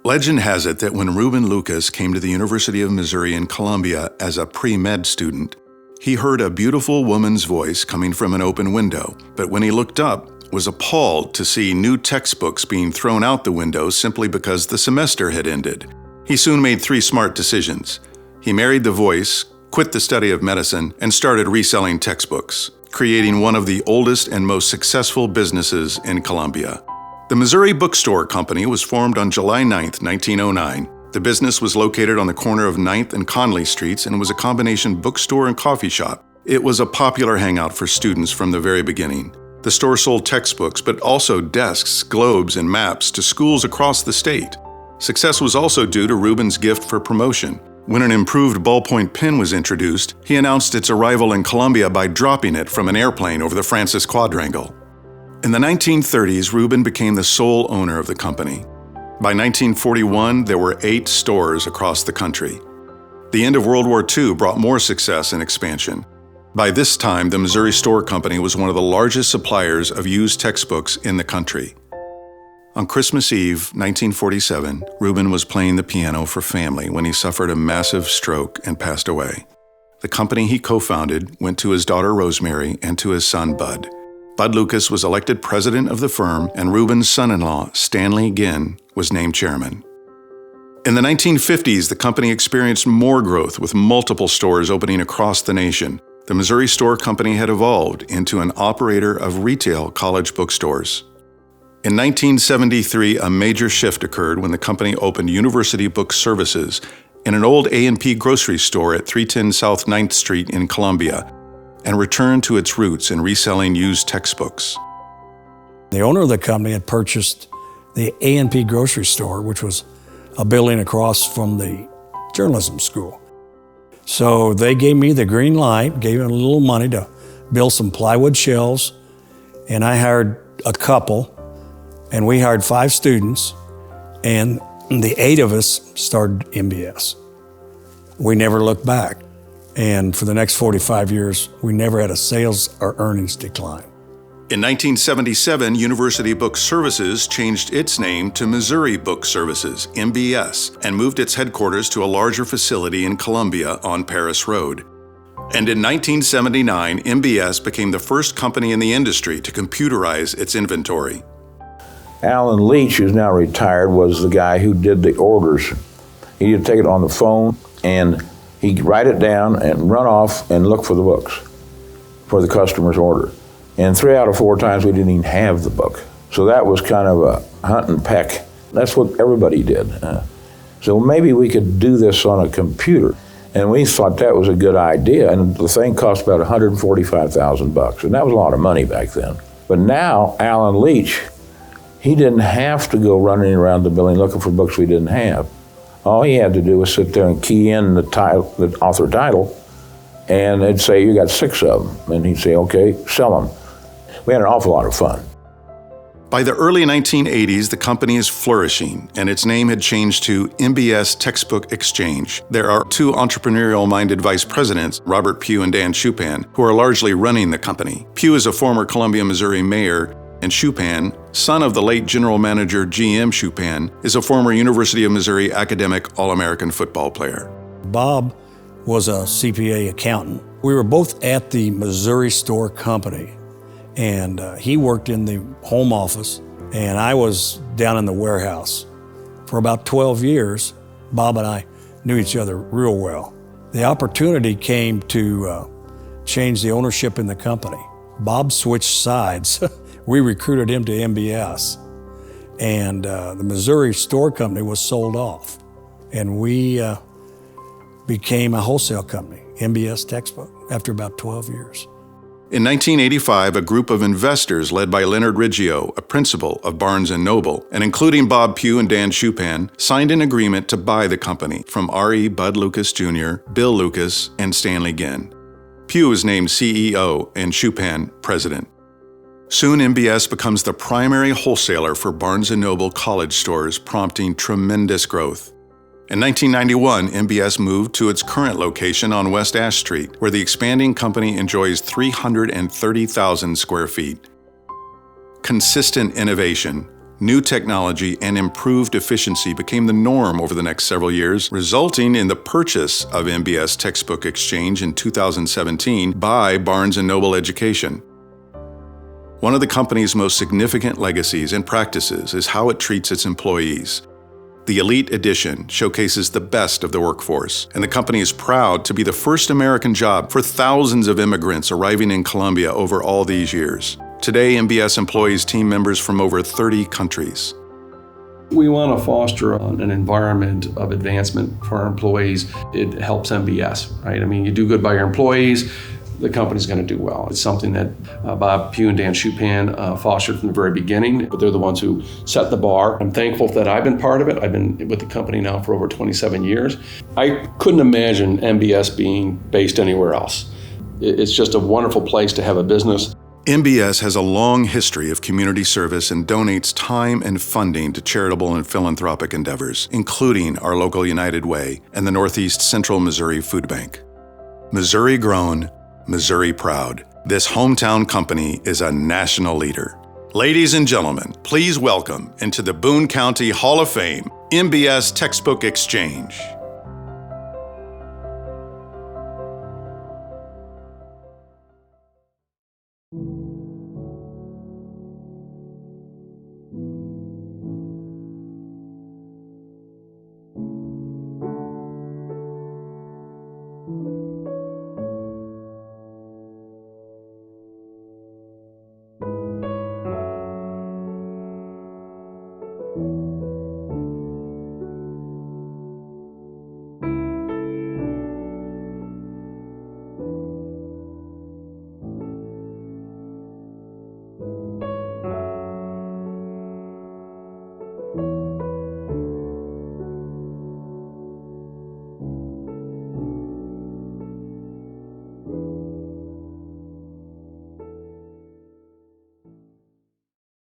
Legend has it that when Reuben Lucas came to the University of Missouri in Columbia as a pre-med student, he heard a beautiful woman's voice coming from an open window, but when he looked up, was appalled to see new textbooks being thrown out the window simply because the semester had ended. He soon made 3 smart decisions. He married the voice, quit the study of medicine, and started reselling textbooks, creating one of the oldest and most successful businesses in Columbia. The Missouri Bookstore Company was formed on July 9, 1909. The business was located on the corner of 9th and Conley Streets and was a combination bookstore and coffee shop. It was a popular hangout for students from the very beginning. The store sold textbooks, but also desks, globes, and maps to schools across the state. Success was also due to Reuben's gift for promotion. When an improved ballpoint pen was introduced, he announced its arrival in Columbia by dropping it from an airplane over the Francis Quadrangle. In the 1930s, Reuben became the sole owner of the company. By 1941, there were 8 stores across the country. The end of World War II brought more success and expansion. By this time, the Missouri Store Company was one of the largest suppliers of used textbooks in the country. On Christmas Eve, 1947, Reuben was playing the piano for family when he suffered a massive stroke and passed away. The company he co-founded went to his daughter Rosemary and to his son Bud. Bud Lucas was elected president of the firm, and Reuben's son-in-law, Stanley Ginn, was named chairman. In the 1950s, the company experienced more growth with multiple stores opening across the nation. The Missouri Store Company had evolved into an operator of retail college bookstores. In 1973, a major shift occurred when the company opened University Book Services in an old A&P grocery store at 310 South 9th Street in Columbia, and returned to its roots in reselling used textbooks. The owner of the company had purchased the A&P grocery store, which was a building across from the journalism school. So they gave me the green light, gave me a little money to build some plywood shelves, and I hired a couple, and we hired 5 students, and the 8 of us started MBS. We never looked back, and for the next 45 years, we never had a sales or earnings decline. In 1977, University Book Services changed its name to Missouri Book Services, MBS, and moved its headquarters to a larger facility in Columbia on Paris Road. And in 1979, MBS became the first company in the industry to computerize its inventory. Alan Leach, who's now retired, was the guy who did the orders. He'd take it on the phone, and he'd write it down and run off and look for the books for the customer's order. And 3 out of 4 times we didn't even have the book. So that was kind of a hunt and peck. That's what everybody did. So maybe we could do this on a computer. And we thought that was a good idea. And the thing cost about $145,000. And that was a lot of money back then. But now, Alan Leach, he didn't have to go running around the building looking for books we didn't have. All he had to do was sit there and key in the title, the author title, and they'd say, you got 6 of them. And he'd say, okay, sell them. We had an awful lot of fun. By the early 1980s, the company is flourishing, and its name had changed to MBS Textbook Exchange. There are 2 entrepreneurial-minded vice presidents, Robert Pugh and Dan Chupan, who are largely running the company. Pugh is a former Columbia, Missouri mayor, and Chupan, son of the late general manager G.M. Chupan, is a former University of Missouri academic All-American football player. Bob was a CPA accountant. We were both at the Missouri Store Company, and he worked in the home office, and I was down in the warehouse. For about 12 years, Bob and I knew each other real well. The opportunity came to change the ownership in the company. Bob switched sides. We recruited him to MBS, and the Missouri Store Company was sold off, and we became a wholesale company, MBS Textbook, after about 12 years. In 1985, a group of investors led by Leonard Riggio, a principal of Barnes & Noble, and including Bob Pugh and Dan Chupan, signed an agreement to buy the company from R.E. Bud Lucas Jr., Bill Lucas, and Stanley Ginn. Pugh is named CEO and Chupan president. Soon, MBS becomes the primary wholesaler for Barnes & Noble college stores, prompting tremendous growth. In 1991, MBS moved to its current location on West Ash Street, where the expanding company enjoys 330,000 square feet. Consistent innovation, New technology and improved efficiency became the norm over the next several years, resulting in the purchase of MBS Textbook Exchange in 2017 by Barnes & Noble Education. One of the company's most significant legacies and practices is how it treats its employees. The Elite Edition showcases the best of the workforce, and the company is proud to be the first American job for thousands of immigrants arriving in Colombia over all these years. Today, MBS employs team members from over 30 countries. We want to foster an environment of advancement for our employees. It helps MBS, right? I mean, you do good by your employees, the company's going to do well. It's something that Bob Pugh and Dan Chupan fostered from the very beginning, but they're the ones who set the bar. I'm thankful that I've been part of it. I've been with the company now for over 27 years. I couldn't imagine MBS being based anywhere else. It's just a wonderful place to have a business. MBS has a long history of community service and donates time and funding to charitable and philanthropic endeavors, including our local United Way and the Northeast Central Missouri Food Bank. Missouri grown, Missouri proud. This hometown company is a national leader. Ladies and gentlemen, please welcome into the Boone County Hall of Fame, MBS Textbook Exchange.